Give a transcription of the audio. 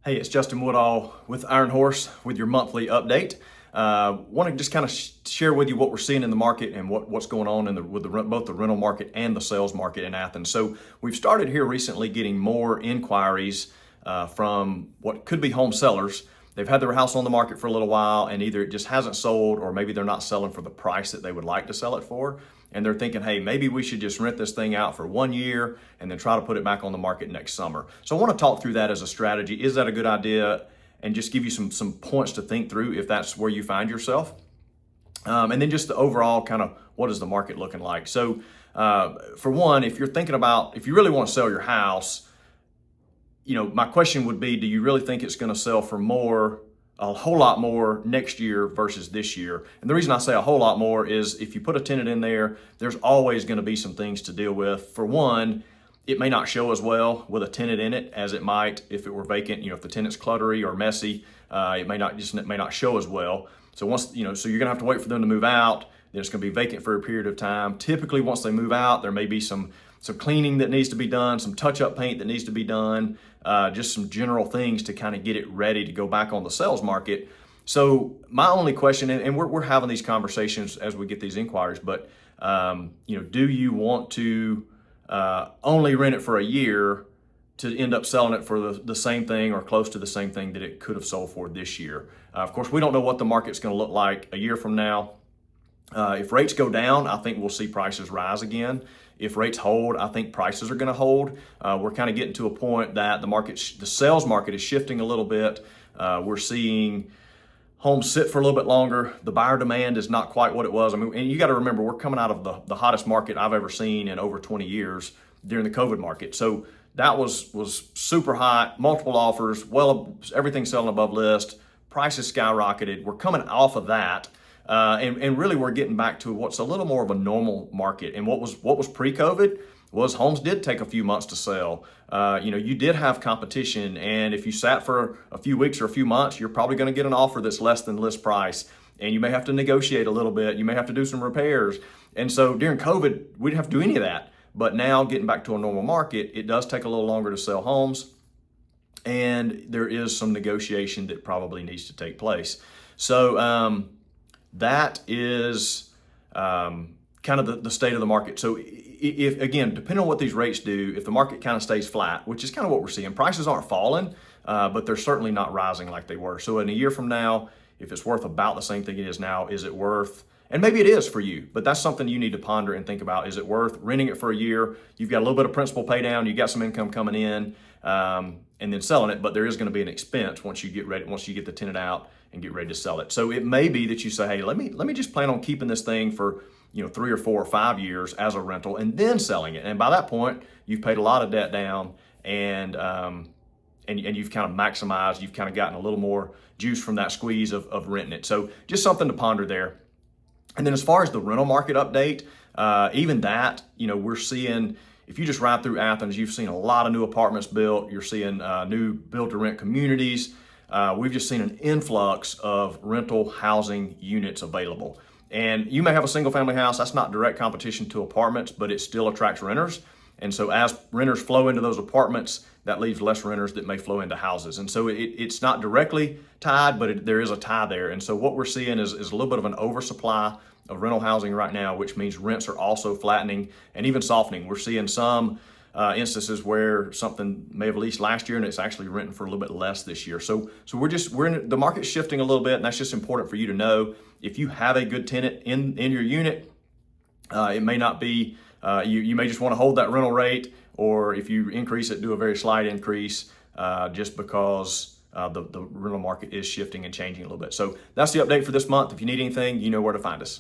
Hey, it's Justin Woodall with Iron Horse with your monthly update. Want to just kind of share with you what we're seeing in the market and what's going on with both the rental market and the sales market in Athens. So we've started here recently getting more inquiries from what could be home sellers. They've had their house on the market for a little while and either it just hasn't sold or maybe they're not selling for the price that they would like to sell it for. And they're thinking, hey, maybe we should just rent this thing out for 1 year and then try to put it back on the market next summer. So I want to talk through that as a strategy. Is that a good idea? And just give you some points to think through if that's where you find yourself. And then just the overall kind of what is the market looking like. So for one, if you're thinking about, if you really want to sell your house, my question would be, do you really think it's going to sell for a whole lot more next year versus this year? And the reason I say a whole lot more is if you put a tenant in there, there's always going to be some things to deal with. For one, it may not show as well with a tenant in it as it might if it were vacant. If the tenant's cluttery or messy, it may not show as well. So so you're going to have to wait for them to move out. Then it's going to be vacant for a period of time. Typically, once they move out, there may be some cleaning that needs to be done, some touch-up paint that needs to be done, just some general things to kind of get it ready to go back on the sales market. So my only question, and we're having these conversations as we get these inquiries, but do you want to only rent it for a year to end up selling it for the same thing or close to the same thing that it could have sold for this year? Of course, we don't know what the market's going to look like a year from now. If rates go down, I think we'll see prices rise again. If rates hold, I think prices are going to hold. We're kind of getting to a point that the sales market is shifting a little bit. We're seeing homes sit for a little bit longer. The buyer demand is not quite what it was. And you got to remember, we're coming out of the hottest market I've ever seen in over 20 years during the COVID market. So that was super hot, multiple offers, everything selling above list, prices skyrocketed. We're coming off of that. And really we're getting back to what's a little more of a normal market. And what was pre-COVID was homes did take a few months to sell. You did have competition, and if you sat for a few weeks or a few months, you're probably going to get an offer that's less than list price. And you may have to negotiate a little bit. You may have to do some repairs. And so during COVID, we didn't have to do any of that. But now getting back to a normal market, it does take a little longer to sell homes. And there is some negotiation that probably needs to take place. So, that is kind of the state of the market. So if again, depending on what these rates do, if the market kind of stays flat, which is kind of what we're seeing, prices aren't falling, but they're certainly not rising like they were. So in a year from now, if it's worth about the same thing it is now, is it worth, and maybe it is for you, but that's something you need to ponder and think about. Is it worth renting it for a year? You've got a little bit of principal pay down, you got some income coming in, and then selling it, but there is going to be an expense once you get the tenant out and get ready to sell it. So it may be that you say, hey, let me just plan on keeping this thing for 3 or 4 or 5 years as a rental and then selling it. And by that point, you've paid a lot of debt down and you've kind of maximized, you've kind of gotten a little more juice from that squeeze of renting it. So just something to ponder there. And then as far as the rental market update, even that, we're seeing, if you just ride through Athens, you've seen a lot of new apartments built. You're seeing new build-to-rent communities. We've just seen an influx of rental housing units available. And you may have a single family house. That's not direct competition to apartments, but it still attracts renters. And so as renters flow into those apartments, that leaves less renters that may flow into houses. And so it's not directly tied, but there is a tie there. And so what we're seeing is a little bit of an oversupply of rental housing right now, which means rents are also flattening and even softening. We're seeing some instances where something may have leased last year and it's actually renting for a little bit less this year. So the market's shifting a little bit, and that's just important for you to know. If you have a good tenant in your unit, it may not be, you may just want to hold that rental rate, or if you increase it, do a very slight increase just because the rental market is shifting and changing a little bit. So that's the update for this month. If you need anything, you know where to find us.